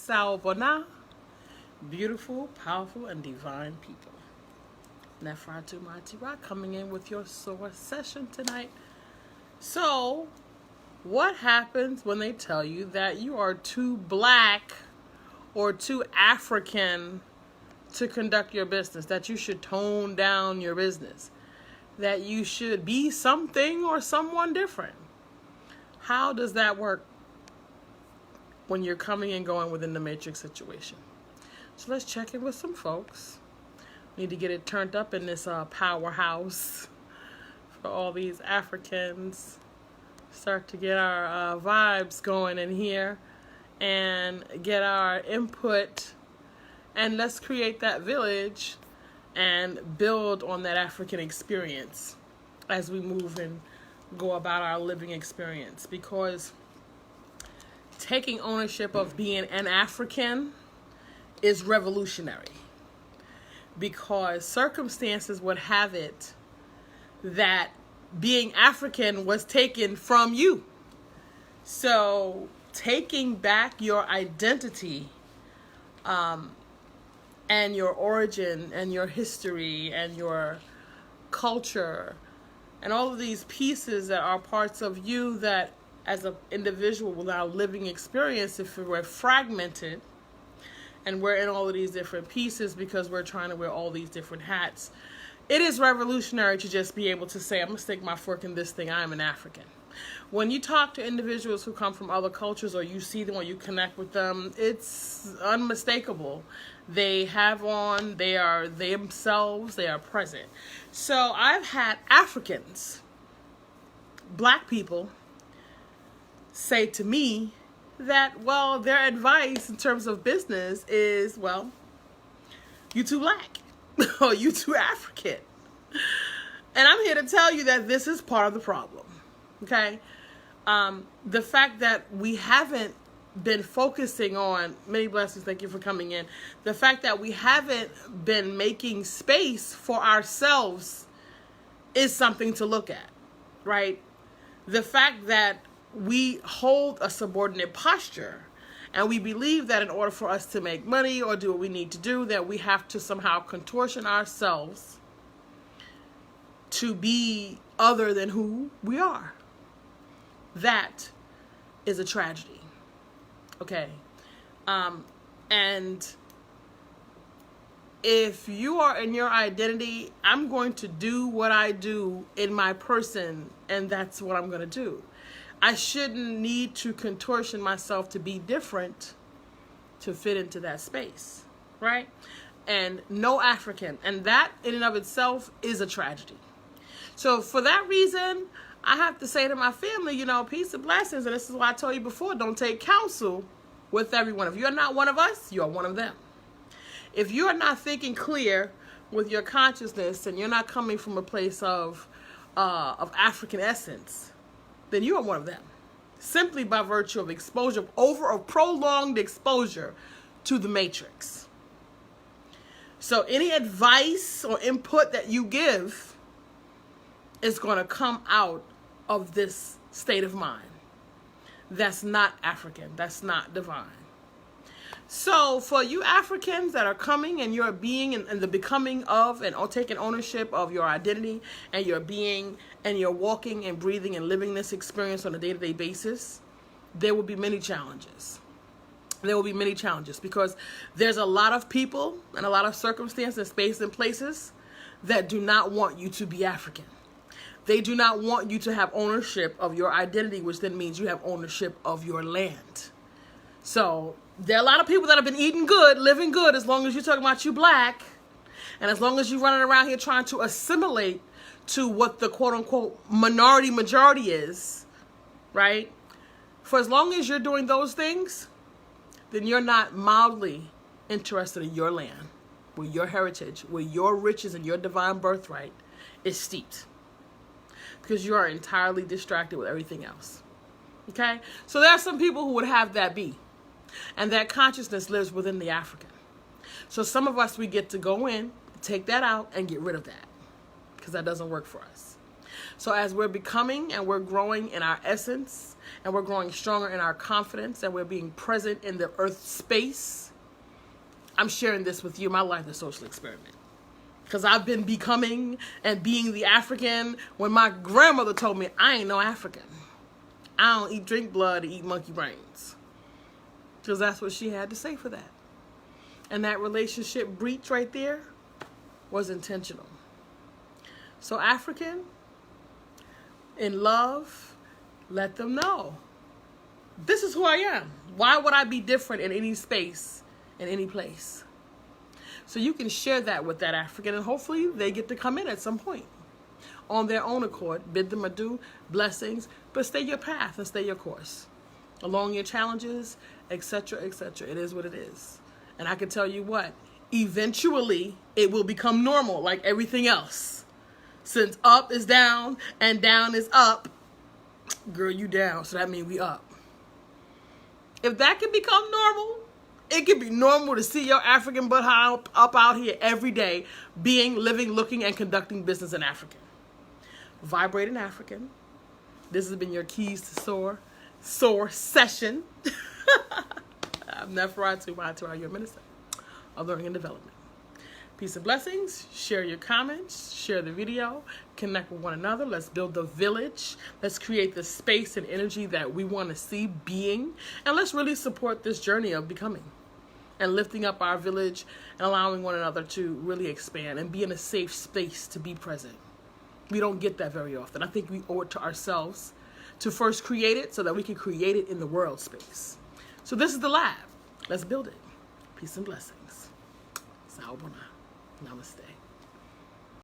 Salvona, beautiful, powerful, and divine people. Nefera TuMa'ati RA coming in with your SOAR session tonight. So, what happens when they tell you that you are too black or too African to conduct your business, that you should tone down your business, that you should be something or someone different? How does that work when you're coming and going within the matrix situation? So let's check in with some folks. We need to get it turned up in this powerhouse for all these Africans. Start to get our vibes going in here and get our input, and let's create that village and build on that African experience as we move and go about our living experience. Because taking ownership of being an African is revolutionary, because circumstances would have it that being African was taken from you. So taking back your identity and your origin and your history and your culture and all of these pieces that are parts of you that as an individual without living experience, if we're fragmented and we're in all of these different pieces because we're trying to wear all these different hats, it is revolutionary to just be able to say, I'm going to stick my fork in this thing, I'm an African. When you talk to individuals who come from other cultures, or you see them or you connect with them, it's unmistakable. They have on, they are themselves, they are present. So I've had Africans, black people, say to me that, well, their advice in terms of business is, well, you too black. Oh, you too African. And I'm here to tell you that this is part of the problem, okay? The fact that we haven't been focusing on, many blessings, thank you for coming in. The fact that we haven't been making space for ourselves is something to look at, right? The fact that we hold a subordinate posture and we believe that in order for us to make money or do what we need to do, that we have to somehow contortion ourselves to be other than who we are. That is a tragedy. Okay. And if you are in your identity, I'm going to do what I do in my person, and that's what I'm going to do. I shouldn't need to contortion myself to be different to fit into that space, right? And no African. And that in and of itself is a tragedy. So for that reason, I have to say to my family, peace and blessings. And this is why I told you before, don't take counsel with everyone. If you're not one of us, you're one of them. If you're not thinking clear with your consciousness and you're not coming from a place of African essence, then you are one of them, simply by virtue of exposure, over a prolonged exposure to the matrix. So any advice or input that you give is going to come out of this state of mind. That's not African. That's not divine. So for you Africans that are coming and you're being and the becoming of and taking ownership of your identity and your being and you're walking and breathing and living this experience on a day-to-day basis, there will be many challenges. There will be many challenges because there's a lot of people and a lot of circumstances, space and places that do not want you to be African. They do not want you to have ownership of your identity, which then means you have ownership of your land. So there are a lot of people that have been eating good, living good, as long as you're talking about you black, and as long as you're running around here trying to assimilate to what the quote-unquote minority majority is, right? For as long as you're doing those things, then you're not mildly interested in your land, where your heritage, where your riches and your divine birthright is steeped. Because you are entirely distracted with everything else. Okay? So there are some people who would have that be. And that consciousness lives within the African. So some of us, we get to go in, take that out, and get rid of that. Because that doesn't work for us. So as we're becoming and we're growing in our essence and we're growing stronger in our confidence, and we're being present in the earth space, I'm sharing this with you. My life is a social experiment. Because I've been becoming and being the African when my grandmother told me I ain't no African. I don't drink blood or eat monkey brains. Because that's what she had to say for that. And that relationship breach right there was intentional. So African, in love, let them know. This is who I am. Why would I be different in any space, in any place? So you can share that with that African, and hopefully they get to come in at some point on their own accord. Bid them adieu, blessings, but stay your path and stay your course. Along your challenges, etc., etc. It is what it is. And I can tell you what, eventually it will become normal like everything else. Since up is down and down is up, girl, you down, so that means we up. If that can become normal, it can be normal to see your African butt up out here every day, being, living, looking, and conducting business in African. Vibrating African. This has been your Keys to SOAR session. I'm Nefera TuMa'ati RA, your minister of learning and development. Peace and blessings. Share your comments. Share the video. Connect with one another. Let's build the village. Let's create the space and energy that we want to see being. And let's really support this journey of becoming and lifting up our village and allowing one another to really expand and be in a safe space to be present. We don't get that very often. I think we owe it to ourselves to first create it so that we can create it in the world space. So this is the lab. Let's build it. Peace and blessings. Sawubona. Namaste.